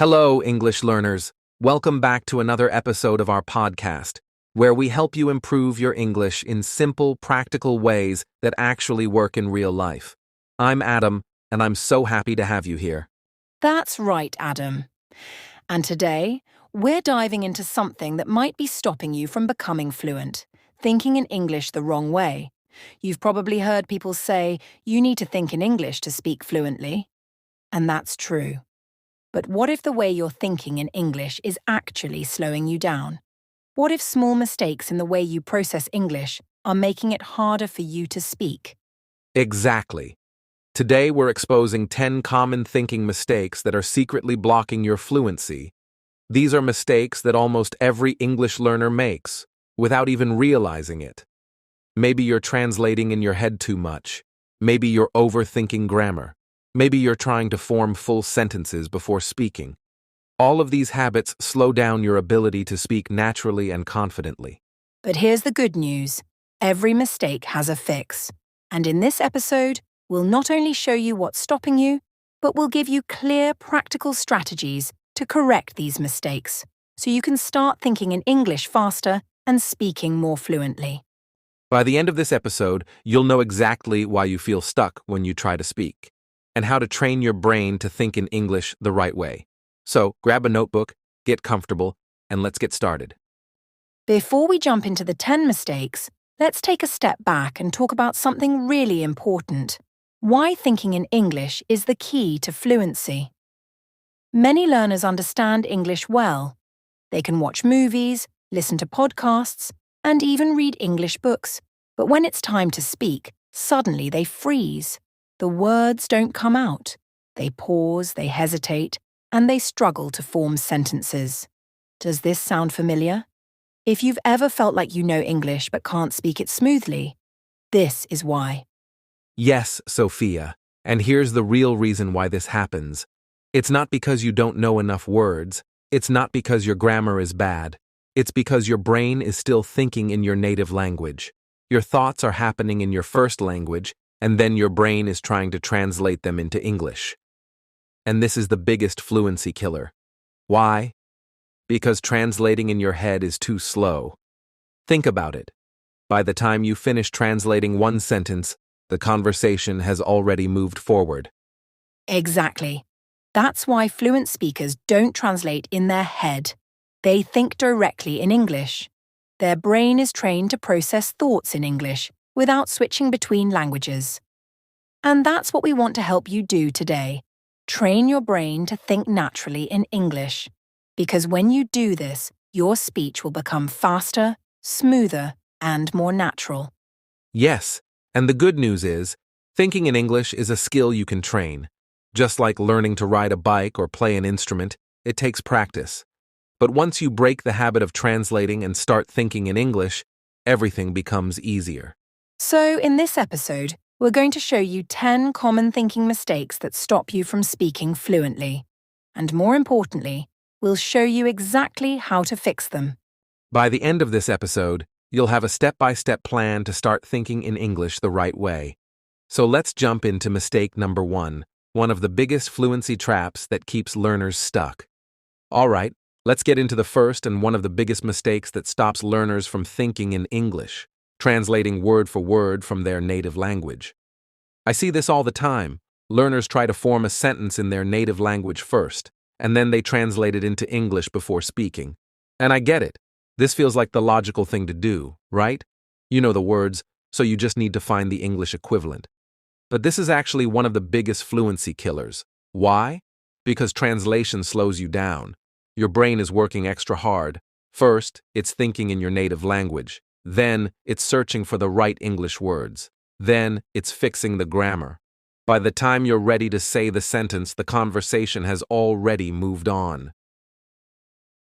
Hello, English learners. Welcome back to another episode of our podcast, where we help you improve your English in simple, practical ways that actually work in real life. I'm Adam, and I'm so happy to have you here. That's right, Adam. And today, we're diving into something that might be stopping you from becoming fluent, thinking in English the wrong way. You've probably heard people say, you need to think in English to speak fluently. And that's true. But what if the way you're thinking in English is actually slowing you down? What if small mistakes in the way you process English are making it harder for you to speak? Exactly. Today, we're exposing 10 common thinking mistakes that are secretly blocking your fluency. These are mistakes that almost every English learner makes, without even realizing it. Maybe you're translating in your head too much. Maybe you're overthinking grammar. Maybe you're trying to form full sentences before speaking. All of these habits slow down your ability to speak naturally and confidently. But here's the good news. Every mistake has a fix. And in this episode, we'll not only show you what's stopping you, but we'll give you clear, practical strategies to correct these mistakes, so you can start thinking in English faster and speaking more fluently. By the end of this episode, you'll know exactly why you feel stuck when you try to speak, and how to train your brain to think in English the right way. So, grab a notebook, get comfortable, and let's get started. Before we jump into the 10 mistakes, let's take a step back and talk about something really important. Why thinking in English is the key to fluency. Many learners understand English well. They can watch movies, listen to podcasts, and even read English books. But when it's time to speak, suddenly they freeze. The words don't come out. They pause, they hesitate, and they struggle to form sentences. Does this sound familiar? If you've ever felt like you know English but can't speak it smoothly, this is why. Yes, Sophia, and here's the real reason why this happens. It's not because you don't know enough words. It's not because your grammar is bad. It's because your brain is still thinking in your native language. Your thoughts are happening in your first language, and then your brain is trying to translate them into English. And this is the biggest fluency killer. Why? Because translating in your head is too slow. Think about it. By the time you finish translating one sentence, the conversation has already moved forward. Exactly. That's why fluent speakers don't translate in their head. They think directly in English. Their brain is trained to process thoughts in English without switching between languages. And that's what we want to help you do today. Train your brain to think naturally in English. Because when you do this, your speech will become faster, smoother, and more natural. Yes, and the good news is, thinking in English is a skill you can train. Just like learning to ride a bike or play an instrument, it takes practice. But once you break the habit of translating and start thinking in English, everything becomes easier. So, in this episode, we're going to show you 10 common thinking mistakes that stop you from speaking fluently. And more importantly, we'll show you exactly how to fix them. By the end of this episode, you'll have a step-by-step plan to start thinking in English the right way. So let's jump into mistake number 1, one of the biggest fluency traps that keeps learners stuck. All right, let's get into the first and one of the biggest mistakes that stops learners from thinking in English, translating word for word from their native language. I see this all the time. Learners try to form a sentence in their native language first, and then they translate it into English before speaking. And I get it. This feels like the logical thing to do, right? You know the words, so you just need to find the English equivalent. But this is actually one of the biggest fluency killers. Why? Because translation slows you down. Your brain is working extra hard. First, it's thinking in your native language. Then, it's searching for the right English words. Then, it's fixing the grammar. By the time you're ready to say the sentence, the conversation has already moved on.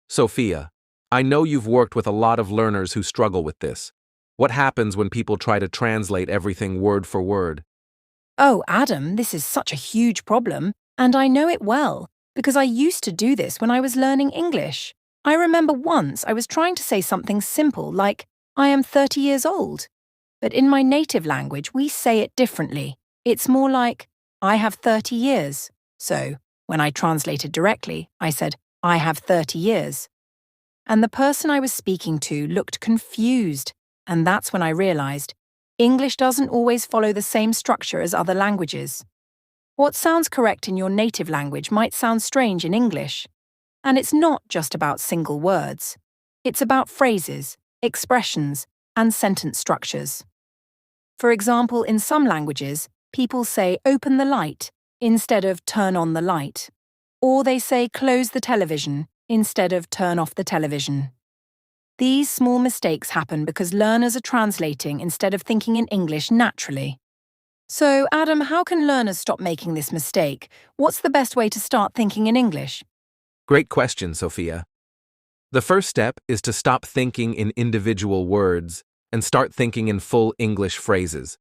Sophia, I know you've worked with a lot of learners who struggle with this. What happens when people try to translate everything word for word? Oh, Adam, this is such a huge problem, and I know it well, because I used to do this when I was learning English. I remember once I was trying to say something simple like, I am 30 years old. But in my native language, we say it differently. It's more like, I have 30 years. So, When I translated directly, I said, I have 30 years. And the person I was speaking to looked confused, and that's when I realized English doesn't always follow the same structure as other languages. What sounds correct in your native language might sound strange in English. And it's not just about single words. It's about phrases, expressions, and sentence structures. For example, in some languages, people say open the light instead of turn on the light. Or they say close the television instead of turn off the television. These small mistakes happen because learners are translating instead of thinking in English naturally. So, Adam, how can learners stop making this mistake? What's the best way to start thinking in English? Great question, Sophia. The first step is to stop thinking in individual words and start thinking in full English phrases.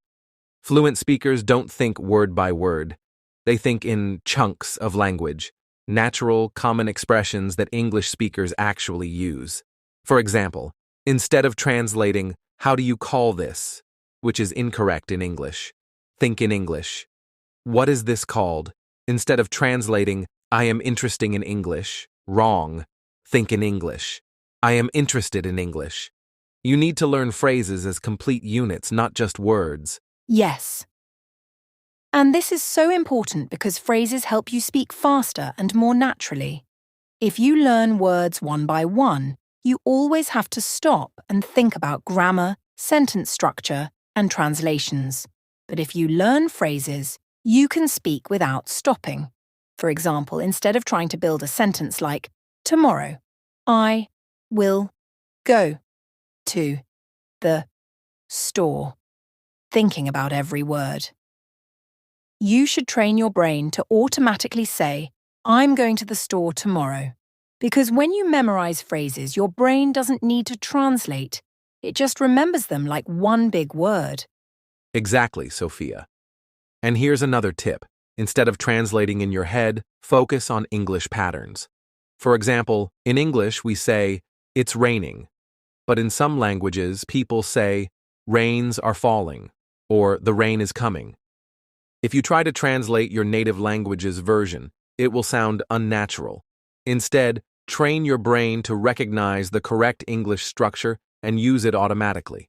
Fluent speakers don't think word by word. They think in chunks of language, natural, common expressions that English speakers actually use. For example, instead of translating, how do you call this, which is incorrect in English, think in English. What is this called? Instead of translating, I am interested in English, wrong, think in English. I am interested in English. You need to learn phrases as complete units, not just words. Yes. And this is so important because phrases help you speak faster and more naturally. If you learn words one by one, you always have to stop and think about grammar, sentence structure, and translations. But if you learn phrases, you can speak without stopping. For example, instead of trying to build a sentence like, tomorrow, I will go to the store, thinking about every word. You should train your brain to automatically say, I'm going to the store tomorrow. Because when you memorize phrases, your brain doesn't need to translate. It just remembers them like one big word. Exactly, Sophia. And here's another tip. Instead of translating in your head, focus on English patterns. For example, in English we say, it's raining. But in some languages, people say, rains are falling, or the rain is coming. If you try to translate your native language's version, it will sound unnatural. Instead, train your brain to recognize the correct English structure and use it automatically.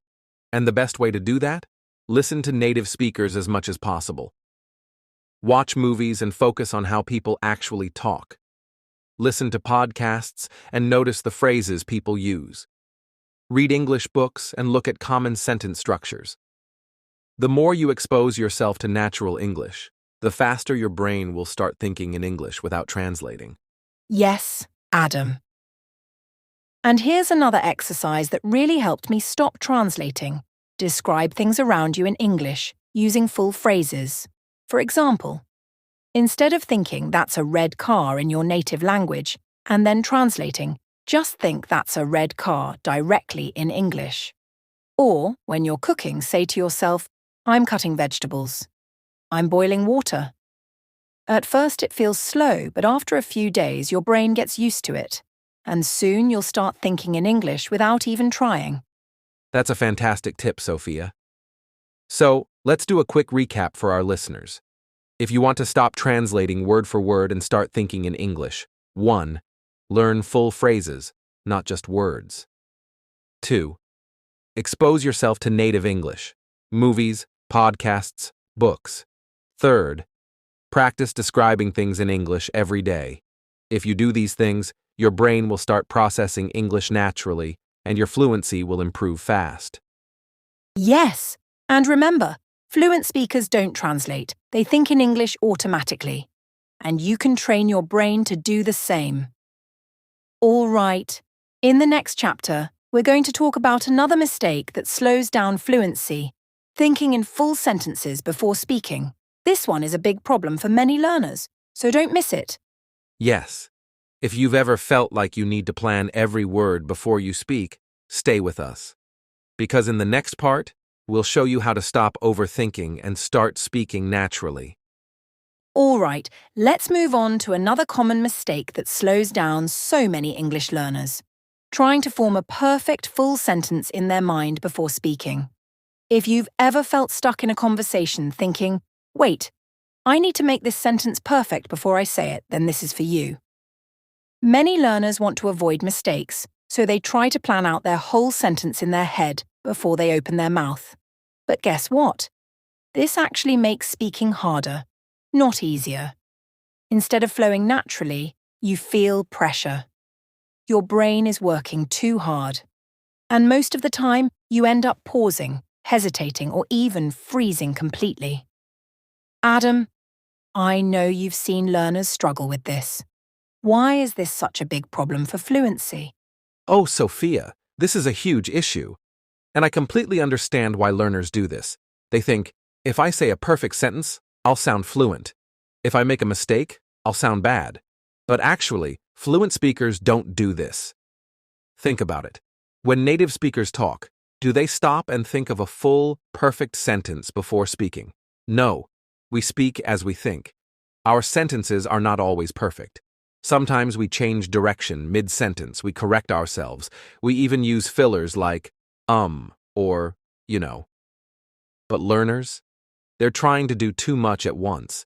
And the best way to do that? Listen to native speakers as much as possible. Watch movies and focus on how people actually talk. Listen to podcasts and notice the phrases people use. Read English books and look at common sentence structures. The more you expose yourself to natural English, the faster your brain will start thinking in English without translating. Yes, Adam. And here's another exercise that really helped me stop translating. Describe things around you in English, using full phrases. For example, instead of thinking that's a red car in your native language and then translating, just think that's a red car directly in English. Or, when you're cooking, say to yourself, I'm cutting vegetables. I'm boiling water. At first it feels slow, but after a few days your brain gets used to it. And soon you'll start thinking in English without even trying. That's a fantastic tip, Sophia. So, let's do a quick recap for our listeners. If you want to stop translating word for word and start thinking in English, 1. Learn full phrases, not just words. 2. Expose yourself to native English, movies, podcasts, books. 3. Practice describing things in English every day. If you do these things, your brain will start processing English naturally, and your fluency will improve fast. Yes, and remember, fluent speakers don't translate. They think in English automatically. And you can train your brain to do the same. All right, in the next chapter, we're going to talk about another mistake that slows down fluency, thinking in full sentences before speaking. This one is a big problem for many learners, so don't miss it. Yes. If you've ever felt like you need to plan every word before you speak, stay with us. Because in the next part, we'll show you how to stop overthinking and start speaking naturally. All right, let's move on to another common mistake that slows down so many English learners. Trying to form a perfect full sentence in their mind before speaking. If you've ever felt stuck in a conversation thinking, wait, I need to make this sentence perfect before I say it, then this is for you. Many learners want to avoid mistakes, so they try to plan out their whole sentence in their head before they open their mouth. But guess what? This actually makes speaking harder, not easier. Instead of flowing naturally, you feel pressure. Your brain is working too hard. And most of the time, you end up pausing, hesitating, or even freezing completely. Adam, I know you've seen learners struggle with this. Why is this such a big problem for fluency? Oh, Sophia, this is a huge issue. And I completely understand why learners do this. They think, if I say a perfect sentence, I'll sound fluent. If I make a mistake, I'll sound bad. But actually, fluent speakers don't do this. Think about it. When native speakers talk, do they stop and think of a full, perfect sentence before speaking? No. We speak as we think. Our sentences are not always perfect. Sometimes we change direction mid-sentence, we correct ourselves, we even use fillers like or, you know. But learners? They're trying to do too much at once.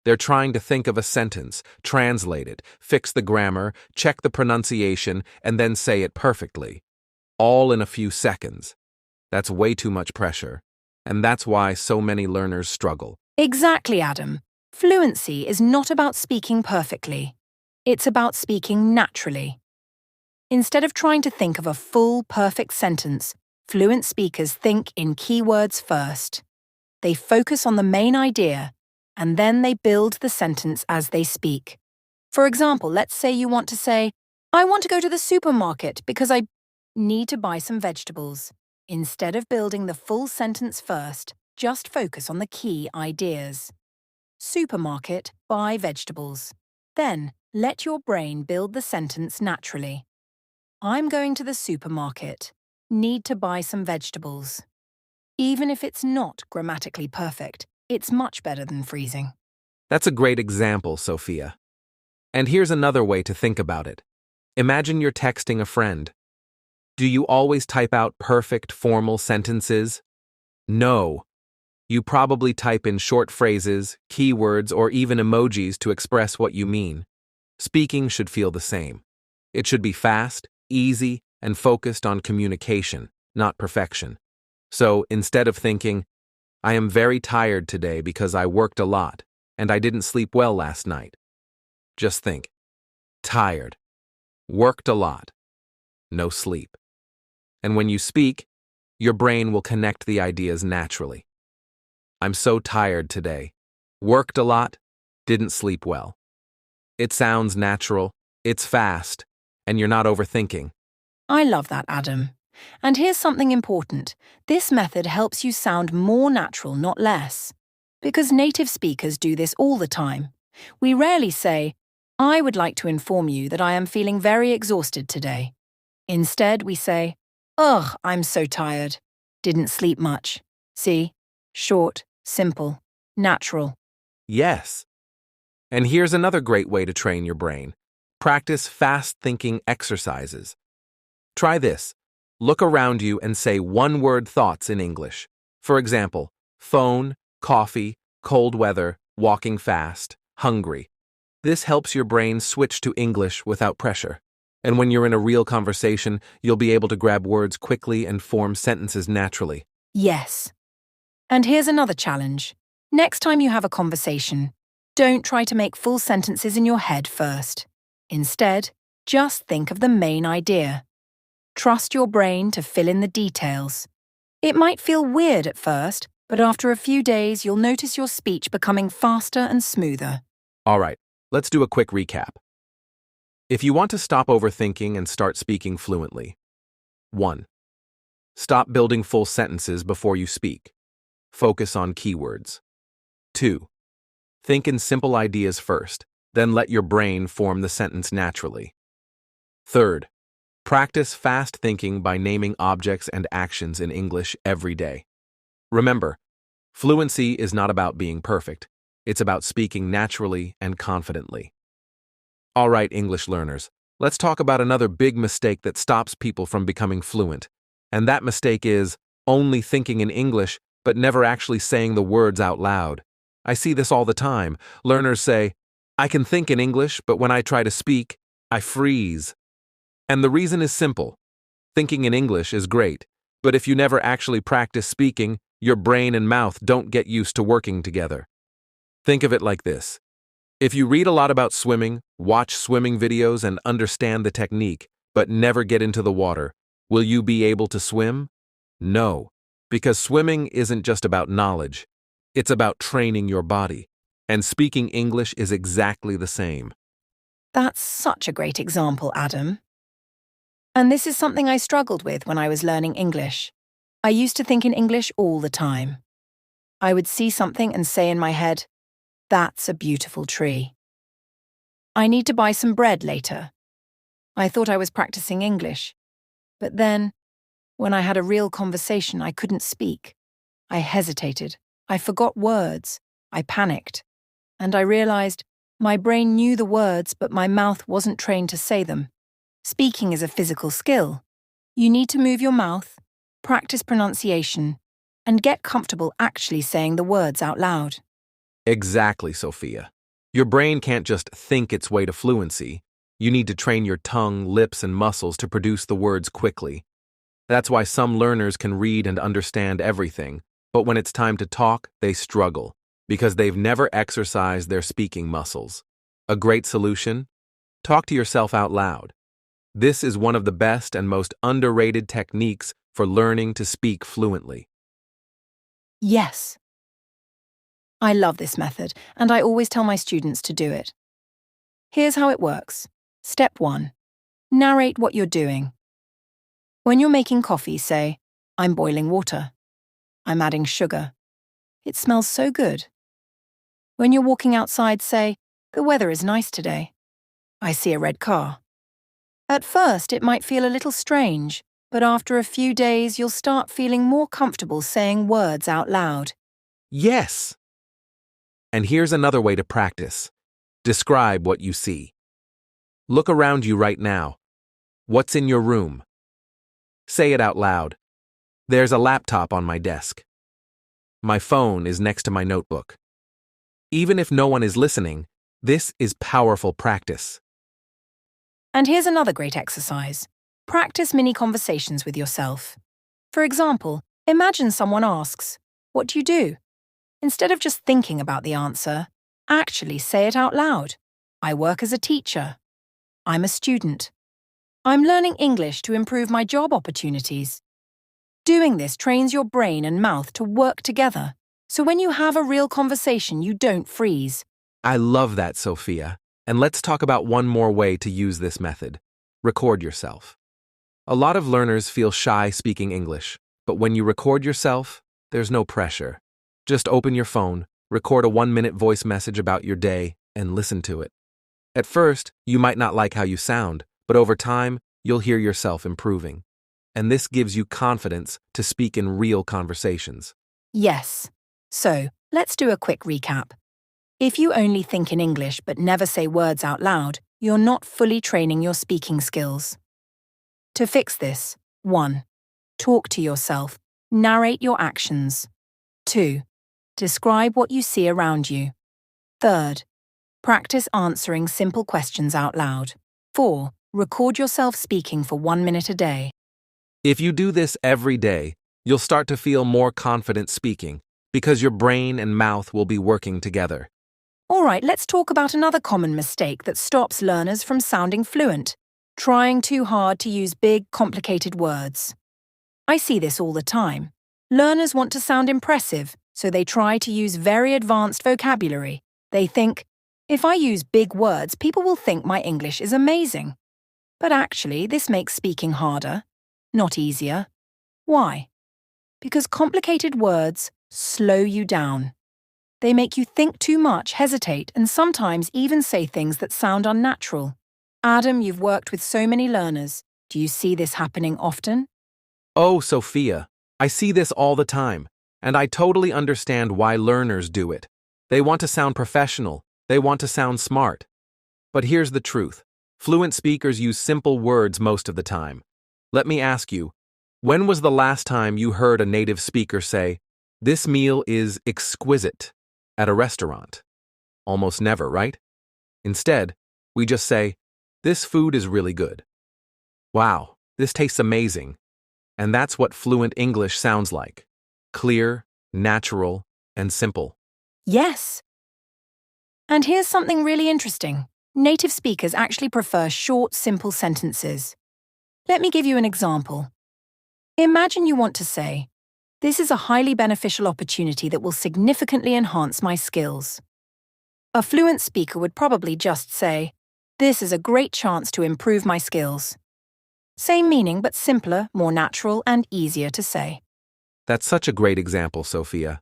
They're trying to think of a sentence, translate it, fix the grammar, check the pronunciation, and then say it perfectly. All in a few seconds. That's way too much pressure. And that's why so many learners struggle. Exactly, Adam. Fluency is not about speaking perfectly. It's about speaking naturally. Instead of trying to think of a full, perfect sentence, fluent speakers think in keywords first. They focus on the main idea, and then they build the sentence as they speak. For example, let's say you want to say, I want to go to the supermarket because I need to buy some vegetables. Instead of building the full sentence first, just focus on the key ideas. Supermarket, buy vegetables. Then, let your brain build the sentence naturally. I'm going to the supermarket. Need to buy some vegetables. Even if it's not grammatically perfect, it's much better than freezing. That's a great example, Sophia. And here's another way to think about it. Imagine you're texting a friend. Do you always type out perfect, formal sentences? No. You probably type in short phrases, keywords, or even emojis to express what you mean. Speaking should feel the same. It should be fast, easy, and focused on communication, not perfection. So, instead of thinking, I am very tired today because I worked a lot, and I didn't sleep well last night. Just think, tired, worked a lot, no sleep. And when you speak, your brain will connect the ideas naturally. I'm so tired today, worked a lot, didn't sleep well. It sounds natural, it's fast, and you're not overthinking. I love that, Adam. And here's something important. This method helps you sound more natural, not less. Because native speakers do this all the time. We rarely say, I would like to inform you that I am feeling very exhausted today. Instead, we say, ugh, I'm so tired. Didn't sleep much. See? Short, simple, natural. Yes. And here's another great way to train your brain. Practice fast-thinking exercises. Try this. Look around you and say one-word thoughts in English. For example, phone, coffee, cold weather, walking fast, hungry. This helps your brain switch to English without pressure. And when you're in a real conversation, you'll be able to grab words quickly and form sentences naturally. Yes. And here's another challenge. Next time you have a conversation, don't try to make full sentences in your head first. Instead, just think of the main idea. Trust your brain to fill in the details. It might feel weird at first, but after a few days, you'll notice your speech becoming faster and smoother. All right, let's do a quick recap. If you want to stop overthinking and start speaking fluently, 1. Stop building full sentences before you speak. Focus on keywords. 2. Think in simple ideas first, then let your brain form the sentence naturally. 3. Practice fast thinking by naming objects and actions in English every day. Remember, fluency is not about being perfect. It's about speaking naturally and confidently. All right, English learners, let's talk about another big mistake that stops people from becoming fluent. And that mistake is only thinking in English, but never actually saying the words out loud. I see this all the time. Learners say, I can think in English, but when I try to speak, I freeze. And the reason is simple. Thinking in English is great, but if you never actually practice speaking, your brain and mouth don't get used to working together. Think of it like this. If you read a lot about swimming, watch swimming videos, and understand the technique, but never get into the water, will you be able to swim? No, because swimming isn't just about knowledge. It's about training your body. And speaking English is exactly the same. That's such a great example, Adam. And this is something I struggled with when I was learning English. I used to think in English all the time. I would see something and say in my head, "That's a beautiful tree." I need to buy some bread later. I thought I was practicing English. But then, when I had a real conversation, I couldn't speak. I hesitated. I forgot words. I panicked. And I realized my brain knew the words, but my mouth wasn't trained to say them. Speaking is a physical skill. You need to move your mouth, practice pronunciation, and get comfortable actually saying the words out loud. Exactly, Sophia. Your brain can't just think its way to fluency. You need to train your tongue, lips, and muscles to produce the words quickly. That's why some learners can read and understand everything, but when it's time to talk, they struggle, because they've never exercised their speaking muscles. A great solution? Talk to yourself out loud. This is one of the best and most underrated techniques for learning to speak fluently. Yes. I love this method, and I always tell my students to do it. Here's how it works. Step 1. Narrate what you're doing. When you're making coffee, say, "I'm boiling water. I'm adding sugar. It smells so good." When you're walking outside, say, "The weather is nice today. I see a red car." At first, it might feel a little strange, but after a few days, you'll start feeling more comfortable saying words out loud. Yes! And here's another way to practice. Describe what you see. Look around you right now. What's in your room? Say it out loud. There's a laptop on my desk. My phone is next to my notebook. Even if no one is listening, this is powerful practice. And here's another great exercise. Practice mini conversations with yourself. For example, imagine someone asks, "What do you do?" Instead of just thinking about the answer, actually say it out loud. "I work as a teacher." "I'm a student." "I'm learning English to improve my job opportunities." Doing this trains your brain and mouth to work together, so when you have a real conversation, you don't freeze. I love that, Sophia. And let's talk about one more way to use this method. Record yourself. A lot of learners feel shy speaking English, but when you record yourself, there's no pressure. Just open your phone, record a 1-minute voice message about your day, and listen to it. At first, you might not like how you sound, but over time, you'll hear yourself improving. And this gives you confidence to speak in real conversations. Yes. So, let's do a quick recap. If you only think in English but never say words out loud, you're not fully training your speaking skills. To fix this, 1. Talk to yourself. Narrate your actions. 2. Describe what you see around you. 3. Practice answering simple questions out loud. 4. Record yourself speaking for 1 minute a day. If you do this every day, you'll start to feel more confident speaking because your brain and mouth will be working together. All right, let's talk about another common mistake that stops learners from sounding fluent: trying too hard to use big, complicated words. I see this all the time. Learners want to sound impressive, so they try to use very advanced vocabulary. They think, if I use big words, people will think my English is amazing. But actually, this makes speaking harder, not easier. Why? Because complicated words slow you down. They make you think too much, hesitate, and sometimes even say things that sound unnatural. Adam, you've worked with so many learners. Do you see this happening often? Oh, Sophia, I see this all the time, and I totally understand why learners do it. They want to sound professional. They want to sound smart. But here's the truth. Fluent speakers use simple words most of the time. Let me ask you, when was the last time you heard a native speaker say, "This meal is exquisite"? at a restaurant? Almost never, right? Instead, we just say, "This food is really good." "Wow, this tastes amazing." And that's what fluent English sounds like. Clear, natural, and simple. Yes. And here's something really interesting. Native speakers actually prefer short, simple sentences. Let me give you an example. Imagine you want to say, "This is a highly beneficial opportunity that will significantly enhance my skills." A fluent speaker would probably just say, "This is a great chance to improve my skills." Same meaning, but simpler, more natural, and easier to say. That's such a great example, Sophia.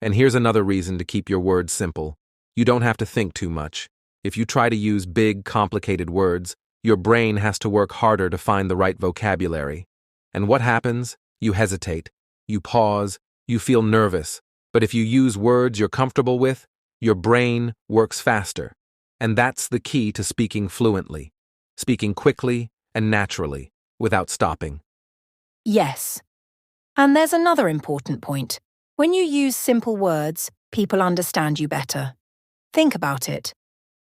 And here's another reason to keep your words simple. You don't have to think too much. If you try to use big, complicated words, your brain has to work harder to find the right vocabulary. And what happens? You hesitate. You pause. You feel nervous. But if you use words you're comfortable with, your brain works faster. And that's the key to speaking fluently. Speaking quickly and naturally, without stopping. Yes. And there's another important point. When you use simple words, people understand you better. Think about it.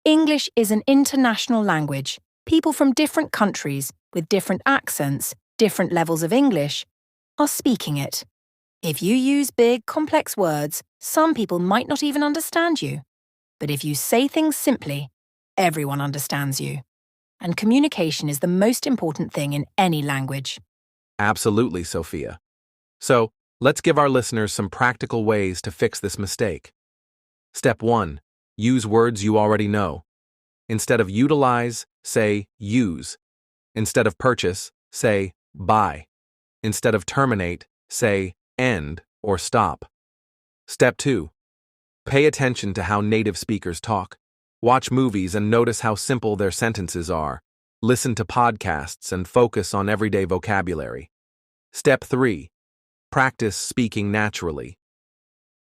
English is an international language. People from different countries, with different accents, different levels of English, are speaking it. If you use big, complex words, some people might not even understand you. But if you say things simply, everyone understands you. And communication is the most important thing in any language. Absolutely, Sophia. So, let's give our listeners some practical ways to fix this mistake. Step 1. Use words you already know. Instead of utilize, say use. Instead of purchase, say buy. Instead of terminate, say end or stop. Step 2. Pay attention to how native speakers talk. Watch movies and notice how simple their sentences are. Listen to podcasts and focus on everyday vocabulary. Step 3. Practice speaking naturally.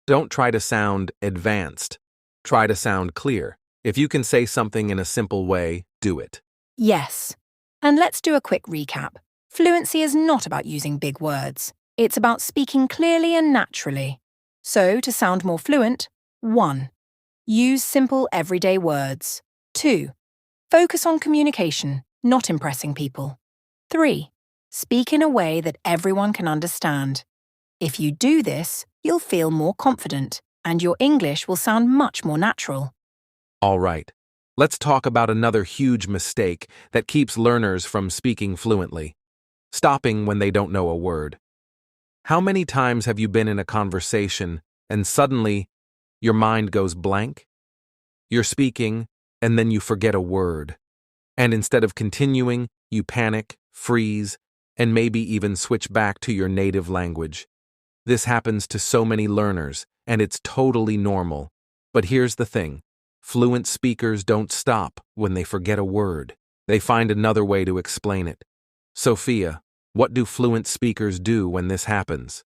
Don't try to sound advanced. Try to sound clear. If you can say something in a simple way, do it. Yes. And let's do a quick recap. Fluency is not about using big words. It's about speaking clearly and naturally. So, to sound more fluent, 1. Use simple everyday words. 2. Focus on communication, not impressing people. 3. Speak in a way that everyone can understand. If you do this, you'll feel more confident, and your English will sound much more natural. All right, let's talk about another huge mistake that keeps learners from speaking fluently. Stopping when they don't know a word. How many times have you been in a conversation and suddenly your mind goes blank? You're speaking, and then you forget a word. And instead of continuing, you panic, freeze, and maybe even switch back to your native language. This happens to so many learners, and it's totally normal. But here's the thing. Fluent speakers don't stop when they forget a word. They find another way to explain it. Sophia, what do fluent speakers do when this happens?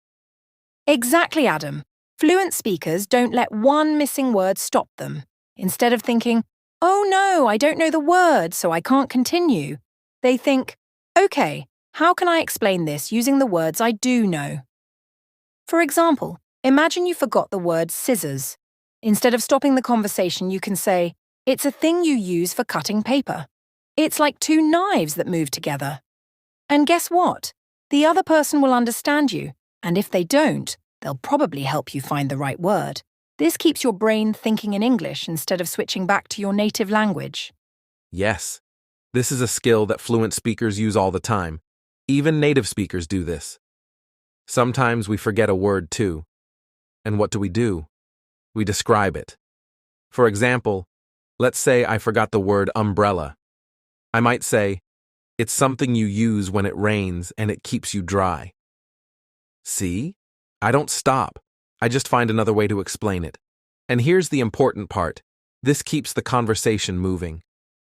Exactly, Adam. Fluent speakers don't let one missing word stop them. Instead of thinking, "Oh no, I don't know the word, so I can't continue," they think, "Okay, how can I explain this using the words I do know?" For example, imagine you forgot the word scissors. Instead of stopping the conversation, you can say, "It's a thing you use for cutting paper. It's like two knives that move together." And guess what? The other person will understand you, and if they don't, they'll probably help you find the right word. This keeps your brain thinking in English instead of switching back to your native language. Yes, this is a skill that fluent speakers use all the time. Even native speakers do this. Sometimes we forget a word too. And what do? We describe it. For example, let's say I forgot the word umbrella. I might say, "It's something you use when it rains and it keeps you dry." See? I don't stop. I just find another way to explain it. And here's the important part. This keeps the conversation moving.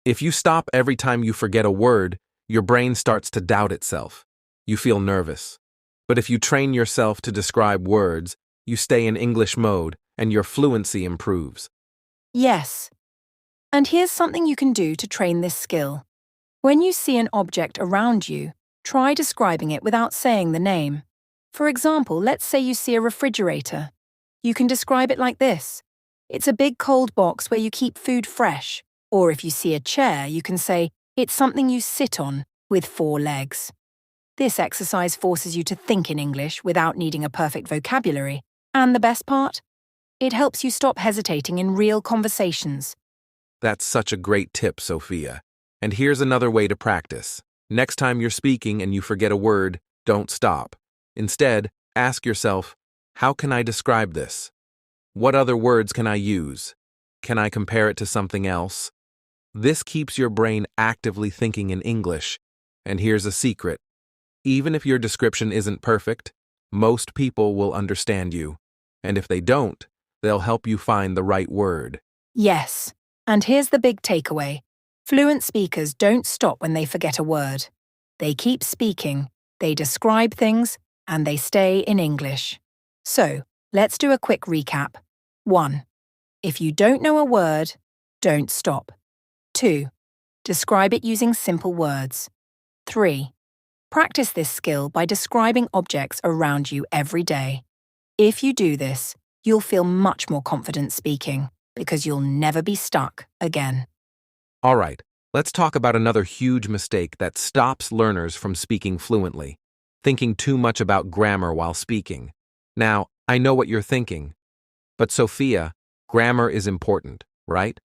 If you stop every time you forget a word, your brain starts to doubt itself. You feel nervous. But if you train yourself to describe words, you stay in English mode and your fluency improves. Yes. And here's something you can do to train this skill. When you see an object around you, try describing it without saying the name. For example, let's say you see a refrigerator. You can describe it like this. It's a big cold box where you keep food fresh. Or if you see a chair, you can say, it's something you sit on with 4 legs. This exercise forces you to think in English without needing a perfect vocabulary. And the best part? It helps you stop hesitating in real conversations. That's such a great tip, Sophia. And here's another way to practice. Next time you're speaking and you forget a word, don't stop. Instead, ask yourself, how can I describe this? What other words can I use? Can I compare it to something else? This keeps your brain actively thinking in English. And here's a secret. Even if your description isn't perfect, most people will understand you. And if they don't, they'll help you find the right word. Yes, and here's the big takeaway. Fluent speakers don't stop when they forget a word. They keep speaking, they describe things, and they stay in English. So, let's do a quick recap. 1. If you don't know a word, don't stop. 2. Describe it using simple words. 3. Practice this skill by describing objects around you every day. If you do this, you'll feel much more confident speaking because you'll never be stuck again. All right, let's talk about another huge mistake that stops learners from speaking fluently: thinking too much about grammar while speaking. Now, I know what you're thinking. But Sophia, grammar is important, right?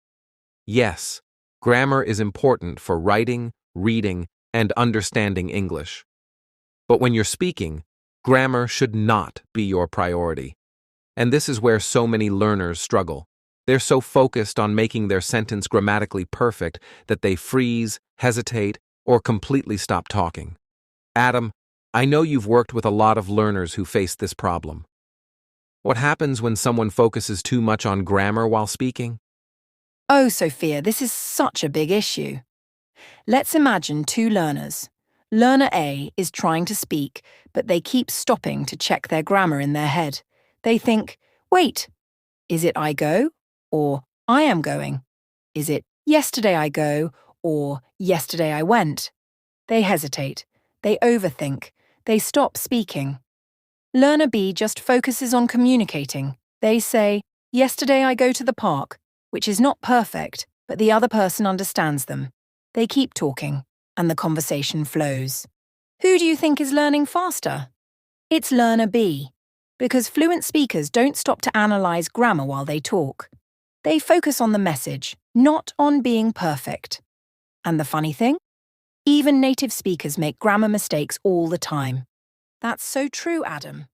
Yes, grammar is important for writing, reading, and understanding English. But when you're speaking, grammar should not be your priority. And this is where so many learners struggle. They're so focused on making their sentence grammatically perfect that they freeze, hesitate, or completely stop talking. Adam, I know you've worked with a lot of learners who face this problem. What happens when someone focuses too much on grammar while speaking? Oh, Sophia, this is such a big issue. Let's imagine 2 learners. Learner A is trying to speak, but they keep stopping to check their grammar in their head. They think, wait, is it I go? Or I am going? Is it yesterday I go? Or yesterday I went? They hesitate. They overthink. They stop speaking. Learner B just focuses on communicating. They say, yesterday I go to the park, which is not perfect, but the other person understands them. They keep talking, and the conversation flows. Who do you think is learning faster? It's learner B, because fluent speakers don't stop to analyze grammar while they talk. They focus on the message, not on being perfect. And the funny thing? Even native speakers make grammar mistakes all the time. That's so true, Adam.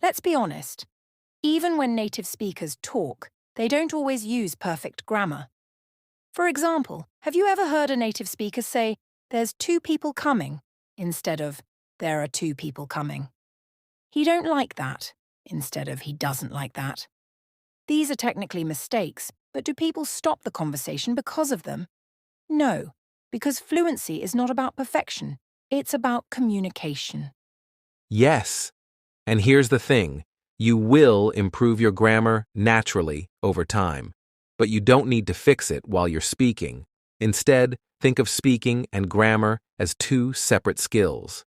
Let's be honest. Even when native speakers talk, they don't always use perfect grammar. For example, have you ever heard a native speaker say, there's 2 people coming, instead of, there are 2 people coming? He don't like that, instead of he doesn't like that. These are technically mistakes, but do people stop the conversation because of them? No, because fluency is not about perfection. It's about communication. Yes. And here's the thing. You will improve your grammar naturally over time. But you don't need to fix it while you're speaking. Instead, think of speaking and grammar as 2 separate skills.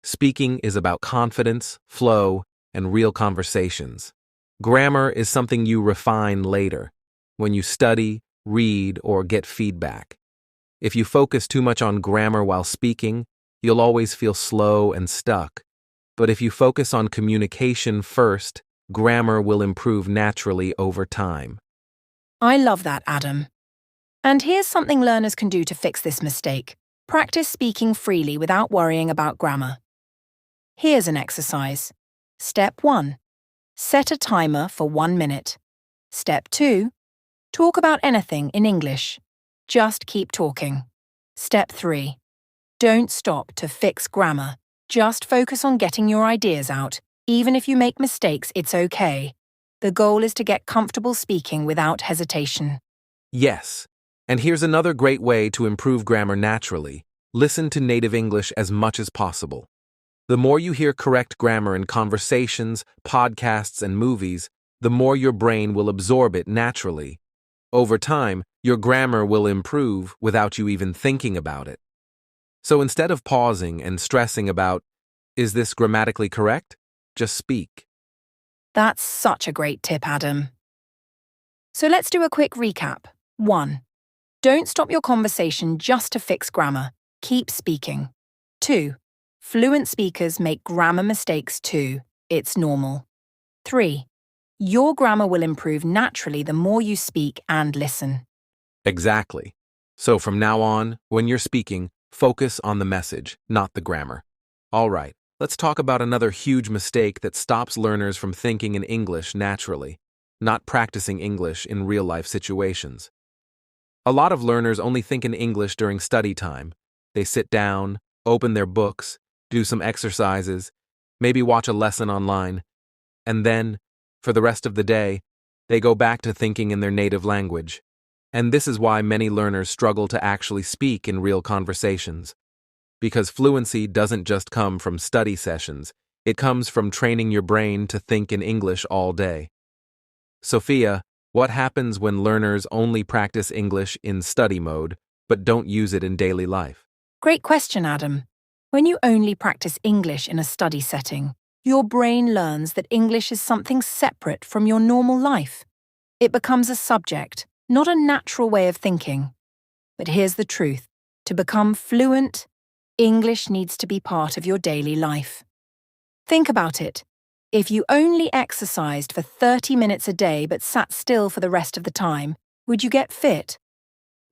Speaking is about confidence, flow, and real conversations. Grammar is something you refine later, when you study, read, or get feedback. If you focus too much on grammar while speaking, you'll always feel slow and stuck. But if you focus on communication first, grammar will improve naturally over time. I love that, Adam. And here's something learners can do to fix this mistake. Practice speaking freely without worrying about grammar. Here's an exercise. Step 1. Set a timer for 1 minute. Step 2. Talk about anything in English. Just keep talking. Step 3. Don't stop to fix grammar. Just focus on getting your ideas out. Even if you make mistakes, it's okay. The goal is to get comfortable speaking without hesitation. Yes. And here's another great way to improve grammar naturally. Listen to native English as much as possible. The more you hear correct grammar in conversations, podcasts, and movies, the more your brain will absorb it naturally. Over time, your grammar will improve without you even thinking about it. So instead of pausing and stressing about, is this grammatically correct? Just speak. That's such a great tip, Adam. So let's do a quick recap. 1. Don't stop your conversation just to fix grammar. Keep speaking. 2. Fluent speakers make grammar mistakes too. It's normal. 3. Your grammar will improve naturally the more you speak and listen. Exactly. So from now on, when you're speaking, focus on the message, not the grammar. All right, let's talk about another huge mistake that stops learners from thinking in English naturally, not practicing English in real-life situations. A lot of learners only think in English during study time. They sit down, open their books, do some exercises, maybe watch a lesson online, and then, for the rest of the day, they go back to thinking in their native language. And this is why many learners struggle to actually speak in real conversations. Because fluency doesn't just come from study sessions, it comes from training your brain to think in English all day. Sophia, what happens when learners only practice English in study mode, but don't use it in daily life? Great question, Adam. When you only practice English in a study setting, your brain learns that English is something separate from your normal life. It becomes a subject, not a natural way of thinking. But here's the truth. To become fluent, English needs to be part of your daily life. Think about it. If you only exercised for 30 minutes a day but sat still for the rest of the time, would you get fit?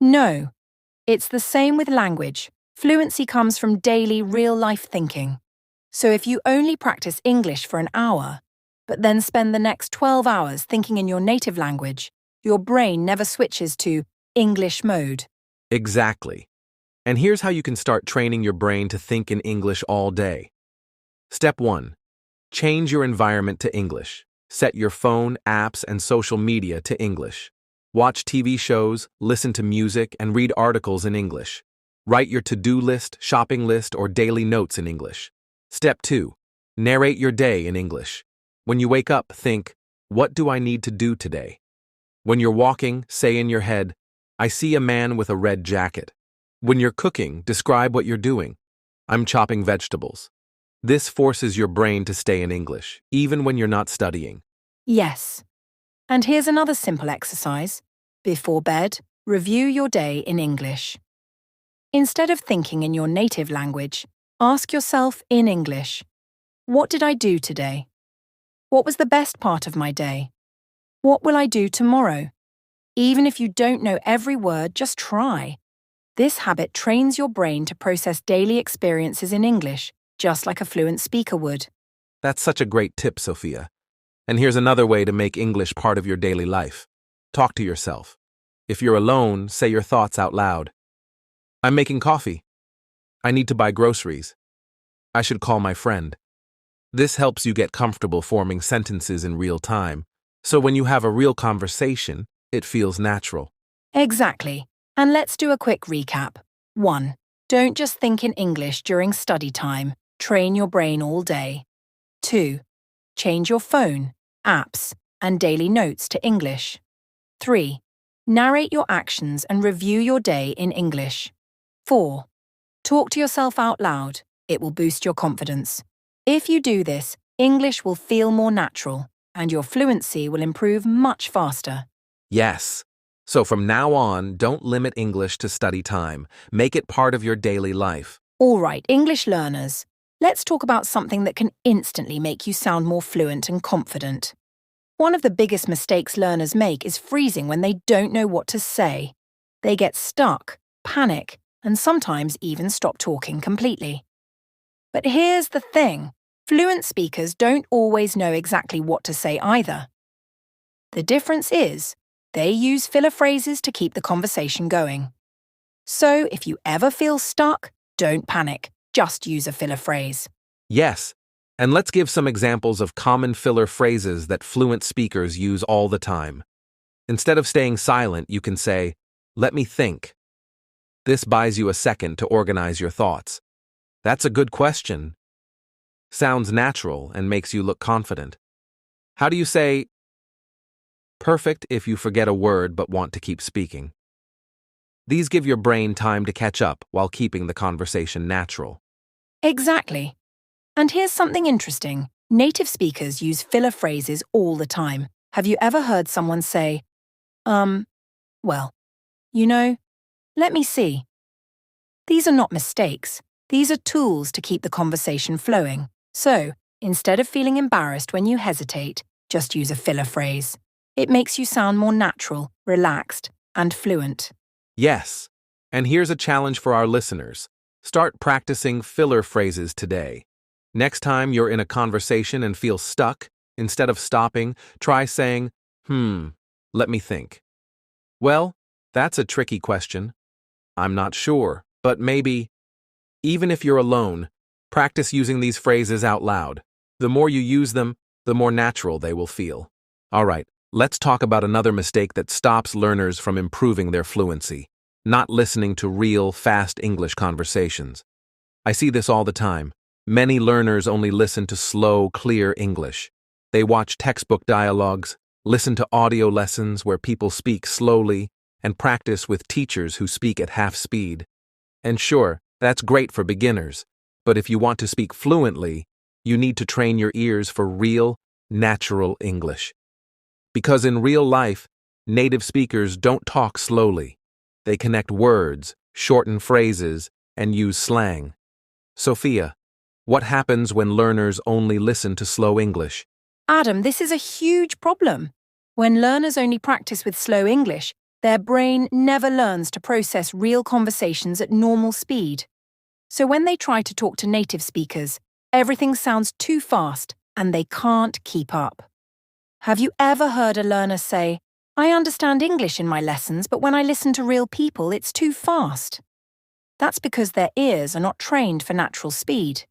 No. It's the same with language. Fluency comes from daily, real-life thinking. So if you only practice English for an hour, but then spend the next 12 hours thinking in your native language, your brain never switches to English mode. Exactly. And here's how you can start training your brain to think in English all day. Step 1. Change your environment to English. Set your phone, apps, and social media to English. Watch TV shows, listen to music, and read articles in English. Write your to-do list, shopping list, or daily notes in English. Step 2. Narrate your day in English. When you wake up, think, what do I need to do today? When you're walking, say in your head, I see a man with a red jacket. When you're cooking, describe what you're doing. I'm chopping vegetables. This forces your brain to stay in English, even when you're not studying. Yes. And here's another simple exercise. Before bed, review your day in English. Instead of thinking in your native language, ask yourself in English, what did I do today? What was the best part of my day? What will I do tomorrow? Even if you don't know every word, just try. This habit trains your brain to process daily experiences in English, just like a fluent speaker would. That's such a great tip, Sophia. And here's another way to make English part of your daily life. Talk to yourself. If you're alone, say your thoughts out loud. I'm making coffee. I need to buy groceries. I should call my friend. This helps you get comfortable forming sentences in real time, so when you have a real conversation, it feels natural. Exactly. And let's do a quick recap. 1. Don't just think in English during study time. Train your brain all day. 2. Change your phone, apps, and daily notes to English. 3. Narrate your actions and review your day in English. 4. Talk to yourself out loud. It will boost your confidence. If you do this, English will feel more natural, and your fluency will improve much faster. Yes. So from now on, don't limit English to study time. Make it part of your daily life. All right, English learners, let's talk about something that can instantly make you sound more fluent and confident. One of the biggest mistakes learners make is freezing when they don't know what to say. They get stuck, panic, and sometimes even stop talking completely. But here's the thing. Fluent speakers don't always know exactly what to say either. The difference is, they use filler phrases to keep the conversation going. So if you ever feel stuck, don't panic. Just use a filler phrase. Yes. And let's give some examples of common filler phrases that fluent speakers use all the time. Instead of staying silent, you can say, let me think. This buys you a second to organize your thoughts. That's a good question. Sounds natural and makes you look confident. How do you say, perfect if you forget a word but want to keep speaking? These give your brain time to catch up while keeping the conversation natural. Exactly. And here's something interesting. Native speakers use filler phrases all the time. Have you ever heard someone say, Um, well, you know, let me see. These are not mistakes. These are tools to keep the conversation flowing. So, instead of feeling embarrassed when you hesitate, just use a filler phrase. It makes you sound more natural, relaxed, and fluent. Yes. And here's a challenge for our listeners. Start practicing filler phrases today. Next time you're in a conversation and feel stuck, instead of stopping, try saying, let me think. Well, that's a tricky question. I'm not sure, but maybe. Even if you're alone, practice using these phrases out loud. The more you use them, the more natural they will feel. All right, let's talk about another mistake that stops learners from improving their fluency: not listening to real, fast English conversations. I see this all the time. Many learners only listen to slow, clear English. They watch textbook dialogues, listen to audio lessons where people speak slowly, and practice with teachers who speak at half speed. And sure, that's great for beginners, but if you want to speak fluently, you need to train your ears for real, natural English. Because in real life, native speakers don't talk slowly. They connect words, shorten phrases, and use slang. Sophia, what happens when learners only listen to slow English? Adam, this is a huge problem. When learners only practice with slow English, their brain never learns to process real conversations at normal speed. So when they try to talk to native speakers, everything sounds too fast and they can't keep up. Have you ever heard a learner say, "I understand English in my lessons, but when I listen to real people, it's too fast"? That's because their ears are not trained for natural speed.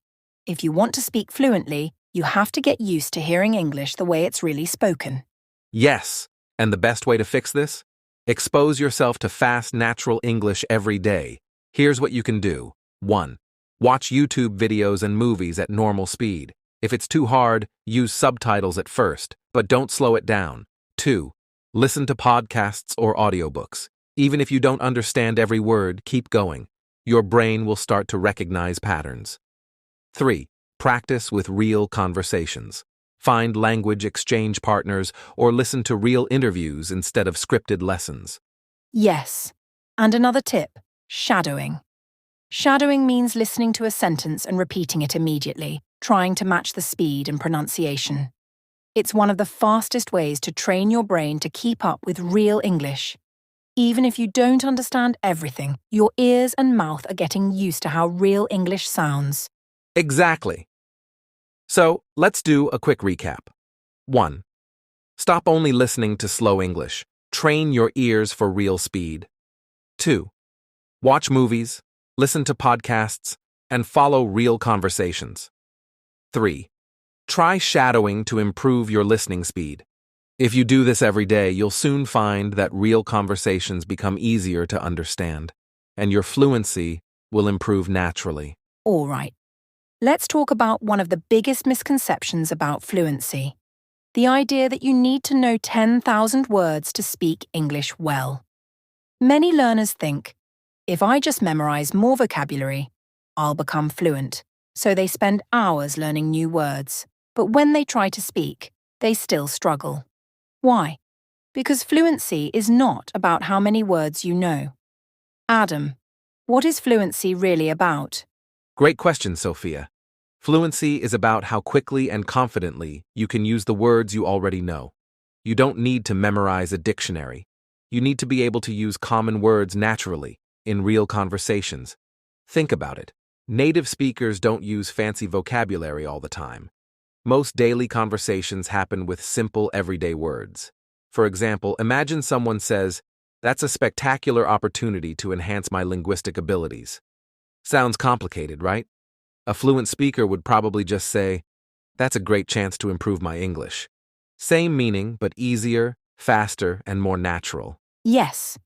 If you want to speak fluently, you have to get used to hearing English the way it's really spoken. Yes, and the best way to fix this? Expose yourself to fast, natural English every day. Here's what you can do. 1. Watch YouTube videos and movies at normal speed. If it's too hard, use subtitles at first, but don't slow it down. 2. Listen to podcasts or audiobooks. Even if you don't understand every word, keep going. Your brain will start to recognize patterns. 3. Practice with real conversations. Find language exchange partners or listen to real interviews instead of scripted lessons. Yes. And another tip, shadowing. Shadowing means listening to a sentence and repeating it immediately, trying to match the speed and pronunciation. It's one of the fastest ways to train your brain to keep up with real English. Even if you don't understand everything, your ears and mouth are getting used to how real English sounds. Exactly. So, let's do a quick recap. 1. Stop only listening to slow English. Train your ears for real speed. 2. Watch movies, listen to podcasts, and follow real conversations. 3. Try shadowing to improve your listening speed. If you do this every day, you'll soon find that real conversations become easier to understand, and your fluency will improve naturally. All right. Let's talk about one of the biggest misconceptions about fluency: the idea that you need to know 10,000 words to speak English well. Many learners think, if I just memorize more vocabulary, I'll become fluent. So they spend hours learning new words. But when they try to speak, they still struggle. Why? Because fluency is not about how many words you know. Adam, what is fluency really about? Great question, Sophia. Fluency is about how quickly and confidently you can use the words you already know. You don't need to memorize a dictionary. You need to be able to use common words naturally, in real conversations. Think about it. Native speakers don't use fancy vocabulary all the time. Most daily conversations happen with simple, everyday words. For example, imagine someone says, "That's a spectacular opportunity to enhance my linguistic abilities." Sounds complicated, right? A fluent speaker would probably just say, "That's a great chance to improve my English." Same meaning, but easier, faster, and more natural. Yes.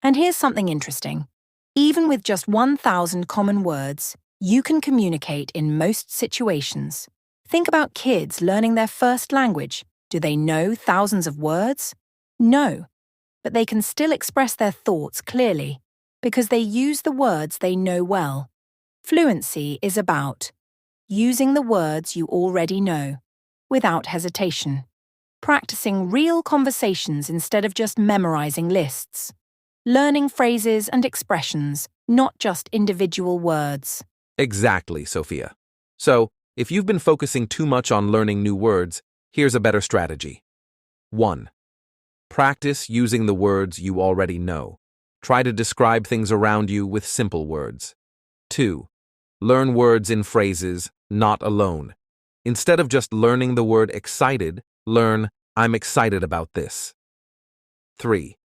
And here's something interesting. Even with just 1,000 common words, you can communicate in most situations. Think about kids learning their first language. Do they know thousands of words? No. But they can still express their thoughts clearly because they use the words they know well. Fluency is about using the words you already know without hesitation. practicing real conversations instead of just memorizing lists, learning phrases and expressions, not just individual words. Exactly, Sophia. So, if you've been focusing too much on learning new words, here's a better strategy. 1. Practice using the words you already know. Try to describe things around you with simple words. 2. Learn words in phrases, not alone. Instead of just learning the word excited, learn I'm excited about this. 3.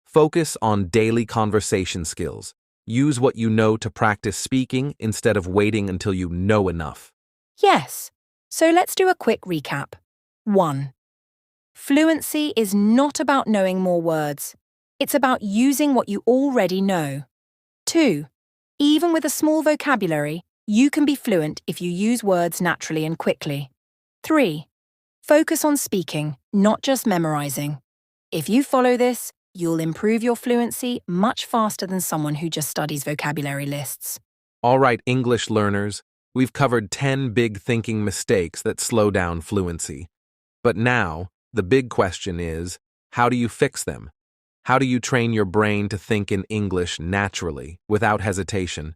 Focus on daily conversation skills. Use what you know to practice speaking instead of waiting until you know enough. Yes, so let's do a quick recap. 1. Fluency is not about knowing more words. It's about using what you already know. 2. Even with a small vocabulary, you can be fluent if you use words naturally and quickly. 3. Focus on speaking, not just memorizing. If you follow this, you'll improve your fluency much faster than someone who just studies vocabulary lists. All right, English learners, we've covered 10 big thinking mistakes that slow down fluency. But now, the big question is, how do you fix them? How do you train your brain to think in English naturally, without hesitation?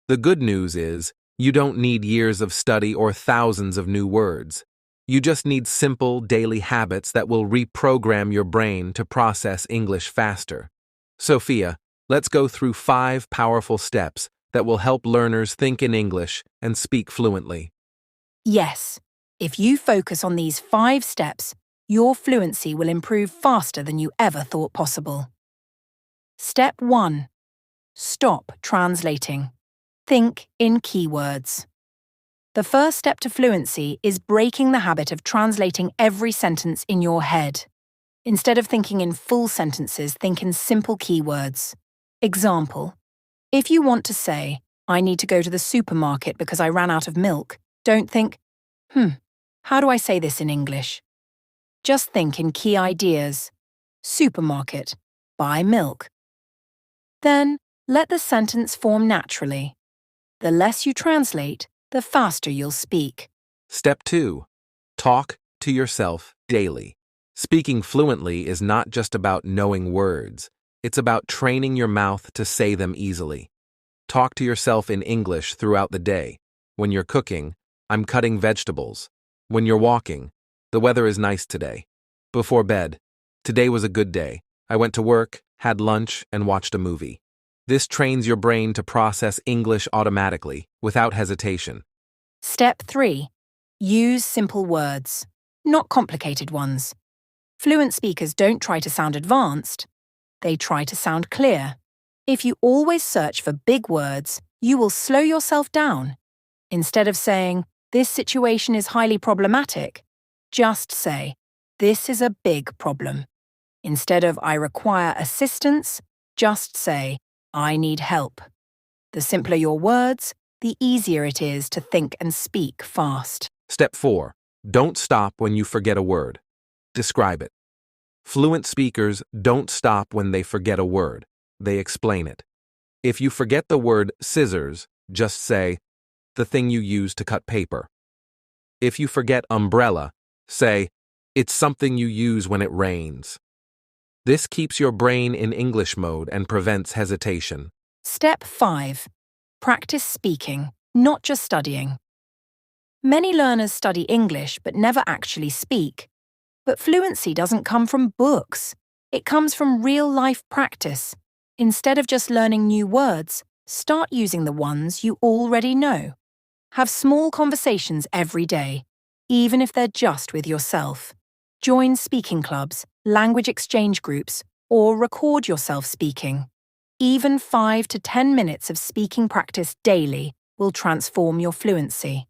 The good news is, you don't need years of study or thousands of new words. You just need simple, daily habits that will reprogram your brain to process English faster. Sophia, let's go through 5 powerful steps that will help learners think in English and speak fluently. Yes, if you focus on these 5 steps, your fluency will improve faster than you ever thought possible. Step 1. Stop translating. Think in keywords. The first step to fluency is breaking the habit of translating every sentence in your head. Instead of thinking in full sentences, think in simple keywords. Example: if you want to say, I need to go to the supermarket because I ran out of milk, don't think, how do I say this in English? Just think in key ideas. Supermarket, buy milk. Then, let the sentence form naturally. The less you translate, the faster you'll speak. Step 2. Talk to yourself daily. Speaking fluently is not just about knowing words. It's about training your mouth to say them easily. Talk to yourself in English throughout the day. When you're cooking, I'm cutting vegetables. When you're walking, the weather is nice today. Before bed, today was a good day. I went to work, had lunch, and watched a movie. This trains your brain to process English automatically, without hesitation. Step 3. Use simple words, not complicated ones. Fluent speakers don't try to sound advanced. They try to sound clear. If you always search for big words, you will slow yourself down. Instead of saying, this situation is highly problematic, just say, this is a big problem. Instead of, I require assistance, just say, I need help. The simpler your words, the easier it is to think and speak fast. Step 4. Don't stop when you forget a word. Describe it. Fluent speakers don't stop when they forget a word. They explain it. If you forget the word scissors, just say, the thing you use to cut paper. If you forget umbrella, say, it's something you use when it rains. This keeps your brain in English mode and prevents hesitation. Step 5. Practice speaking, not just studying. Many learners study English but never actually speak. But fluency doesn't come from books. It comes from real-life practice. Instead of just learning new words, start using the ones you already know. Have small conversations every day, even if they're just with yourself. Join speaking clubs, language exchange groups, or record yourself speaking. Even 5 to 10 minutes of speaking practice daily will transform your fluency.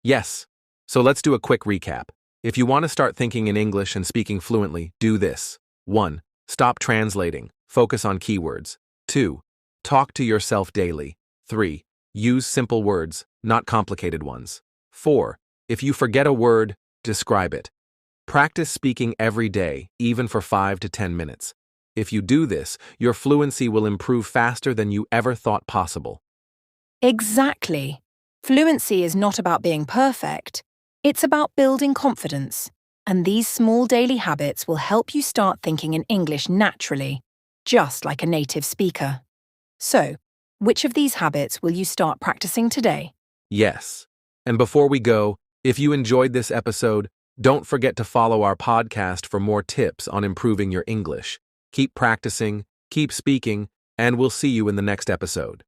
Yes. So let's do a quick recap. If you want to start thinking in English and speaking fluently, do this. 1. Stop translating. Focus on keywords. 2. Talk to yourself daily. 3. Use simple words, not complicated ones. 4. If you forget a word, describe it. Practice speaking every day, even for 5 to 10 minutes. If you do this, your fluency will improve faster than you ever thought possible. Exactly. Fluency is not about being perfect. It's about building confidence. And these small daily habits will help you start thinking in English naturally, just like a native speaker. So, which of these habits will you start practicing today? Yes. And before we go, if you enjoyed this episode, don't forget to follow our podcast for more tips on improving your English. Keep practicing, keep speaking, and we'll see you in the next episode.